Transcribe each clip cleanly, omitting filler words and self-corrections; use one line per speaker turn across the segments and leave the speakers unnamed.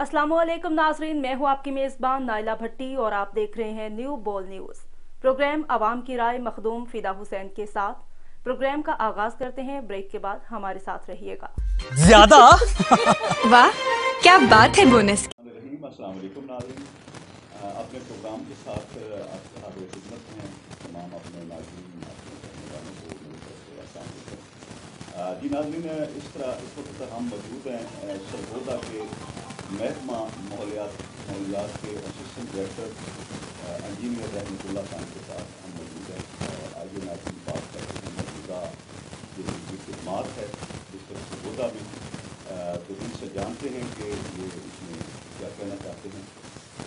अस्सलामुअलैकुम नाजरीन, मैं हूं आपकी मेज़बान नाइला भट्टी और आप देख रहे हैं न्यू बोल न्यूज़। प्रोग्राम आवाम की राय मखदूम फ़िदा हुसैन के साथ। प्रोग्राम का आगाज़ करते हैं, ब्रेक के बाद हमारे साथ रहिएगा।
ज्यादा
वाह, क्या बात है बोनस।
रहीम अस्सलाम वालेकुम नाज़रीन, अपने प्रोग्राम के साथ आपके हाज़िर खिदमत हैं तमाम अपने नाज़रीन अपने चाहने वालों को मेरी तरफ से अस्सलाम वालेकुम। जी नाज़रीन, इस वक्त हम मौजूद हैं सरगोदा के महकमा माहौलियात के असिस्टेंट डायरेक्टर इंजीनियर रहमतुल्लाह खान के साथ हम मौजूद हैं और आइए नाज़रीन बात करते हैं मौजूदा जो खिदमात है जिस तरह सरगोदा में तो इनसे जानते हैं कि ये इसमें क्या कहना चाहते हैं।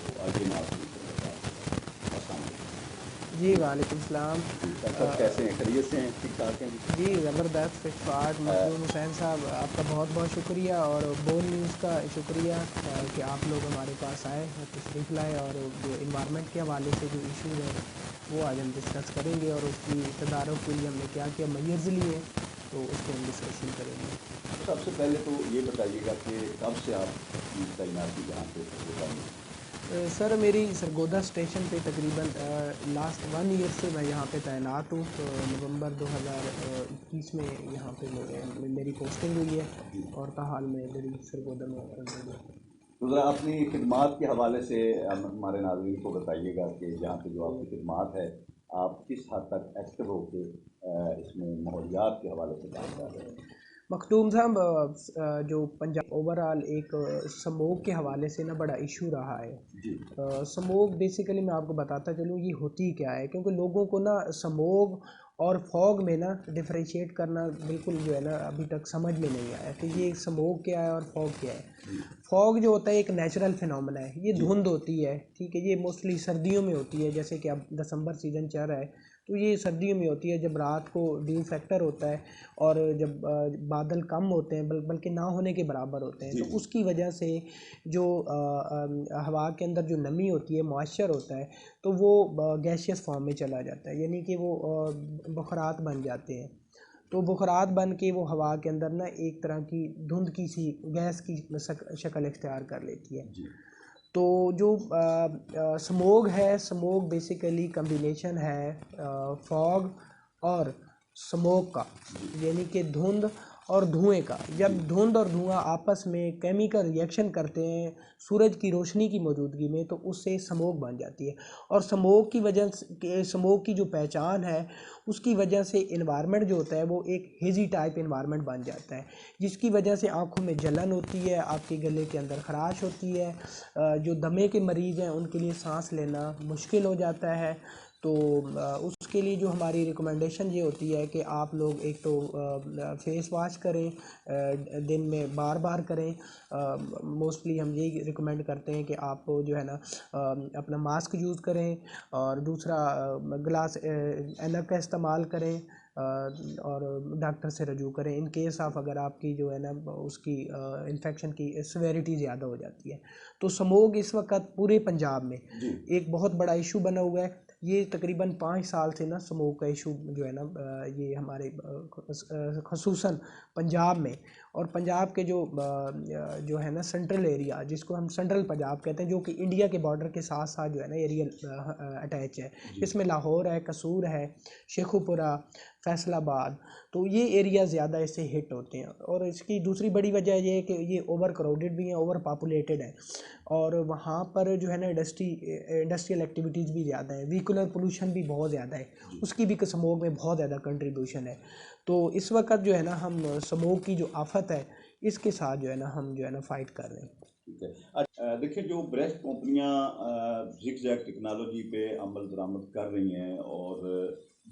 तो आइए ना आप
जी वालेकुम सलाम।
कैसे हैं, खैरियत से हैं, ठीक ठाक हैं?
जी ज़बरदस्त फिटफाट मखदूम हुसैन साहब, आपका बहुत बहुत शुक्रिया और बोल न्यूज़ का शुक्रिया कि आप लोग हमारे पास आए और तशरीफ़ लाए और जो इन्वायरमेंट के हवाले से जो इशू है वो आज हम डिस्कस करेंगे और उसकी तदारुक के लिए हमने क्या क्या मेजर्स लिए तो उसको हम डिस्कशन करेंगे।
सबसे पहले तो ये बताइएगा कि कब से आप तैनाती यहाँ पे सरगोदा में?
सर मेरी सरगोदा स्टेशन पे तकरीबन लास्ट 1 ईयर से मैं यहाँ पे तैनात हूँ। तो नवंबर 2021 में यहाँ पे मेरी पोस्टिंग हुई है और ताहाल में मेरी सरगोदा में हुई है।
तो ज़रा अपनी खिदमात के हवाले से हमारे नाज़रीन को बताइएगा कि यहाँ पे जो आपकी खिदमात है आप किस हद तक एक्टिव होके इसमें माहौलियात के हवाले से काम कर रहे हैं।
मखदूम साहब, जो पंजाब ओवरऑल एक स्मोक के हवाले से ना बड़ा इशू रहा है। स्मोक बेसिकली मैं आपको बताता चलूँ ये होती क्या है, क्योंकि लोगों को ना स्मोक और फॉग में ना डिफरेंशिएट करना बिल्कुल जो है ना अभी तक समझ में नहीं आया कि ये स्मोक क्या है और फॉग क्या है। फॉग जो होता है एक नेचुरल फिनोमेना है, ये धुंध होती है, ठीक है। ये मोस्टली सर्दियों में होती है, जैसे कि अब दिसंबर सीज़न चल रहा है तो ये सर्दियों में होती है जब रात को ड्यू फैक्टर होता है और जब बादल कम होते हैं बल्कि ना होने के बराबर होते हैं, तो उसकी वजह से जो हवा के अंदर जो नमी होती है, मॉइस्चर होता है, तो वो गैसियस फॉर्म में चला जाता है, यानी कि वो बुखारात बन जाते हैं। तो बुखारात बन के वो हवा के अंदर ना एक तरह की धुंध की सी गैस की शक्ल इख्तियार कर लेती है। तो जो स्मोग है, स्मोग बेसिकली कम्बिनेशन है फॉग और स्मोक का, यानी कि धुंध और धुएं का। जब धुंध और धुआं आपस में केमिकल रिएक्शन करते हैं सूरज की रोशनी की मौजूदगी में, तो उससे स्मोक बन जाती है। और स्मोक की वजह से, स्मोक की जो पहचान है उसकी वजह से इन्वायरमेंट जो होता है वो एक हेजी टाइप इन्वायरमेंट बन जाता है, जिसकी वजह से आँखों में जलन होती है, आपके गले के अंदर खराश होती है। जो दमे के मरीज़ हैं उनके लिए सांस लेना मुश्किल हो जाता है। तो उसके लिए जो हमारी रिकमेंडेशन ये होती है कि आप लोग एक तो फेस वॉश करें, दिन में बार बार करें। मोस्टली हम यही रिकमेंड करते हैं कि आप जो है ना अपना मास्क यूज़ करें और दूसरा ग्लास ऐनक का इस्तेमाल करें और डॉक्टर से रजू करें इन केस ऑफ अगर आपकी जो है ना उसकी इन्फेक्शन की सेवेरिटी ज़्यादा हो जाती है। तो स्मोग इस वक्त पूरे पंजाब में एक बहुत बड़ा इशू बना हुआ है। ये तकरीबन 5 साल से ना स्मोक का इशू जो है ना ये हमारे खसूसन पंजाब में और पंजाब के जो है ना सेंट्रल एरिया जिसको हम सेंट्रल पंजाब कहते हैं, जो कि इंडिया के बॉर्डर के साथ साथ जो है ना एरिया अटैच है। इसमें लाहौर है, कसूर है, शेखुपुरा, फैसलाबाद, तो ये एरिया ज़्यादा इससे हिट होते हैं। और इसकी दूसरी बड़ी वजह ये है कि ये ओवर क्राउडेड भी हैं, ओवर पॉपुलेटेड है और वहाँ पर जो है ना इंडस्ट्रियल एक्टिविटीज़ भी ज़्यादा है, व्हीकुलर पोल्यूशन भी बहुत ज़्यादा है, उसकी भी स्मोक में बहुत ज़्यादा कंट्रीब्यूशन है। तो इस वक्त जो है ना हम स्मोक की जो आफत है इसके साथ जो है ना हम जो है ना फ़ाइट कर रहे हैं।
ठीक है। देखिए, जो ब्रेस्ट कंपनियां जिग-जैग टेक्नोलॉजी पे अमल दरामद कर रही हैं और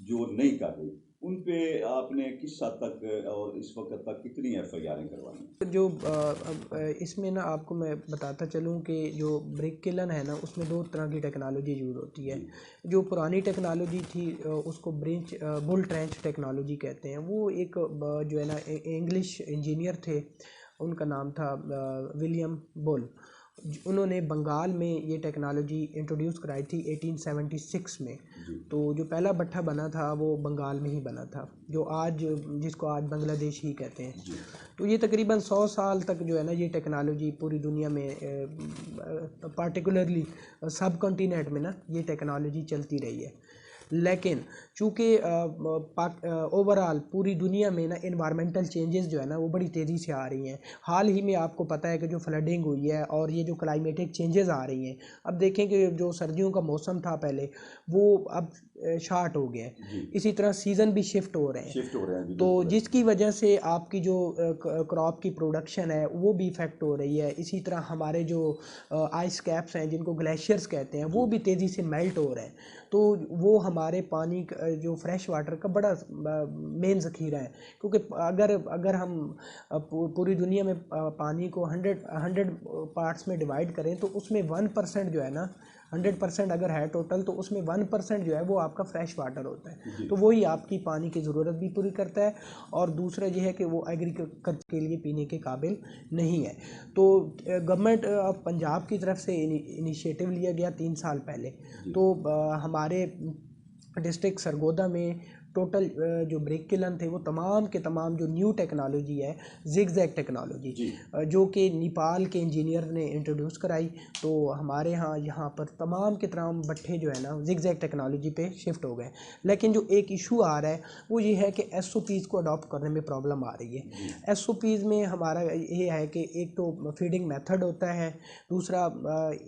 जो नहीं कर रही, उन पे आपने किस हद तक और इस वक्त तक कितनी एफआईआरें करवाई हैं?
जो इसमें ना आपको मैं बताता चलूँ कि जो ब्रिक किलन है ना उसमें 2 तरह की टेक्नोलॉजी यूज़ होती है। जो पुरानी टेक्नोलॉजी थी उसको बुल ट्रेंच टेक्नोलॉजी कहते हैं। वो एक जो है ना इंग्लिश इंजीनियर थे, उनका नाम था विलियम बुल। उन्होंने बंगाल में ये टेक्नोलॉजी इंट्रोड्यूस कराई थी 1876 में। तो जो पहला भट्ठा बना था वो बंगाल में ही बना था, जो आज जिसको आज बांग्लादेश ही कहते हैं। तो ये तकरीबन 100 साल तक जो है ना ये टेक्नोलॉजी पूरी दुनिया में पार्टिकुलरली सब कॉन्टिनेंट में ना ये टेक्नोलॉजी चलती रही है। लेकिन चूँकि ओवरऑल पूरी दुनिया में ना इन्वायरमेंटल चेंजेस जो है ना वो बड़ी तेज़ी से आ रही हैं। हाल ही में आपको पता है कि जो फ्लडिंग हुई है और ये जो क्लाइमेटिक चेंजेस आ रही हैं, अब देखें कि जो सर्दियों का मौसम था पहले वो अब शार्ट हो गया है। इसी तरह सीज़न भी शिफ्ट हो रहे हैं तो जिसकी वजह से आपकी जो क्रॉप की प्रोडक्शन है वो भी इफ़ेक्ट हो रही है। इसी तरह हमारे जो आइस कैप्स हैं जिनको ग्लेशियर्स कहते हैं वो भी तेज़ी से मेल्ट हो रहे हैं। तो वो हमारे पानी जो फ्रेश वाटर का बड़ा मेन ज़ख़ीरा है, क्योंकि अगर हम पूरी दुनिया में पानी को 100 पार्ट्स में डिवाइड करें तो उसमें 1% जो है ना, 100% अगर है टोटल तो उसमें 1% जो है वो आपका फ्रेश वाटर होता है। तो वही आपकी पानी की ज़रूरत भी पूरी करता है और दूसरा ये है कि वो एग्रीकल्चर के लिए पीने के काबिल नहीं है। तो गवर्नमेंट ऑफ पंजाब की तरफ से इनिशिएटिव लिया गया 3 साल पहले। तो हमारे डिस्ट्रिक्ट सरगोदा में टोटल जो ब्रेक किलन थे वो तमाम के तमाम जो न्यू टेक्नोलॉजी है जिगजैग टेक्नोलॉजी जो कि नेपाल के इंजीनियर ने इंट्रोड्यूस कराई। तो हमारे यहाँ पर तमाम के तमाम भट्ठे जो है ना जिगजैग टेक्नोलॉजी पे शिफ्ट हो गए। लेकिन जो एक इशू आ रहा है वो ये है कि SOPs को अडॉप्ट करने में प्रॉब्लम आ रही है। SOPs में हमारा ये है कि एक तो फीडिंग मेथड होता है, दूसरा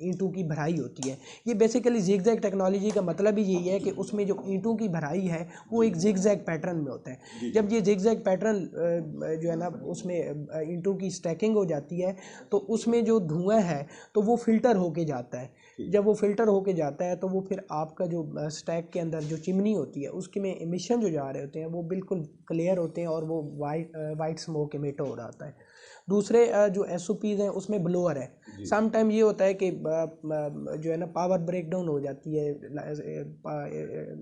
ईंटों की भराई होती है। ये बेसिकली जिगजैग टेक्नोलॉजी का मतलब ही यही है कि उसमें जो ईंटों की भराई है वो एक जिगजैग पैटर्न में होता है। जब ये जिगजैग पैटर्न जो है ना उसमें ईंटों की स्टैकिंग हो जाती है तो उसमें जो धुआं है तो वो फिल्टर होके जाता है। जब वो फिल्टर होके जाता है तो वो फिर आपका जो स्टैक के अंदर जो चिमनी होती है उसके में एमिशन जो जा रहे होते हैं वो बिल्कुल क्लियर होते हैं और वो वाइट स्मोक एमिट हो रहा होता है। दूसरे जो SOPs हैं उसमें ब्लोअर है। सम टाइम ये होता है कि जो है ना पावर ब्रेक डाउन हो जाती है,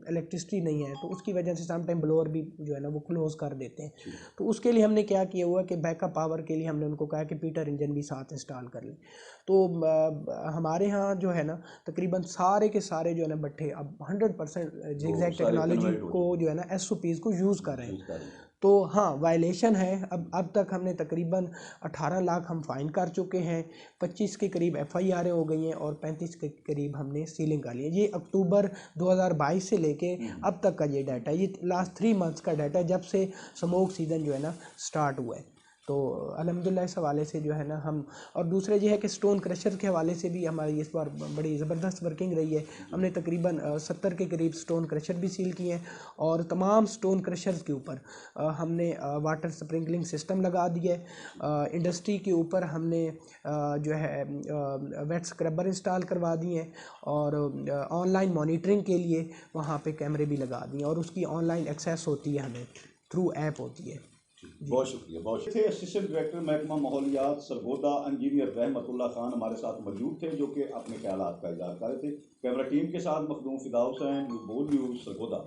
इलेक्ट्रिसिटी नहीं है तो उसकी वजह से सम टाइम ब्लोअर भी जो है ना वो क्लोज़ कर देते हैं। तो उसके लिए हमने क्या किया हुआ कि बैकअप पावर के लिए हमने उनको कहा कि पीटर इंजन भी साथ इंस्टॉल कर लें। तो हमारे यहाँ जो है ना तकरीबन सारे के सारे जो है ना भट्ठे अब 100% जिगजैग टेक्नोलॉजी को जो है ना SOPs को यूज़ कर रहे हैं। तो हाँ वायलेशन है। अब तक हमने तकरीबन 18 लाख हम फ़ाइन कर चुके हैं, 25 के करीब FIR हो गई हैं और 35 के करीब हमने सीलिंग कर ली है। ये अक्टूबर 2022 से लेके अब तक का ये डाटा है, ये लास्ट 3 मंथ्स का डाटा है जब से स्मोक सीज़न जो है ना स्टार्ट हुआ है। तो अल्हम्दुलिल्लाह इस हवाले से जो है ना हम, और दूसरा ये है कि स्टोन क्रशर के हवाले से भी हमारी इस बार बड़ी ज़बरदस्त वर्किंग रही है। हमने तकरीबन 70 के करीब स्टोन क्रशर भी सील किए हैं और तमाम स्टोन क्रशर्स के ऊपर हमने वाटर स्प्रिंकलिंग सिस्टम लगा दिया है। इंडस्ट्री के ऊपर हमने जो है वेट स्क्रबर इंस्टॉल करवा दिए हैं और ऑनलाइन मॉनिटरिंग के लिए वहाँ पे कैमरे भी लगा दिए और उसकी ऑनलाइन एक्सेस होती है, हमें थ्रू ऐप होती है।
बहुत शुक्रिया, बहुत शुक्रिया। असिस्टेंट डायरेक्टर महकमा माहौलियात सरगोदा इंजीनियर रहमतुल्लाह खान हमारे साथ मौजूद थे जो कि अपने ख्यालात का इज़हार कर रहे थे। कैमरा टीम के साथ मखदूम फिदा हुसैन, बोल न्यूज़ सरगोदा।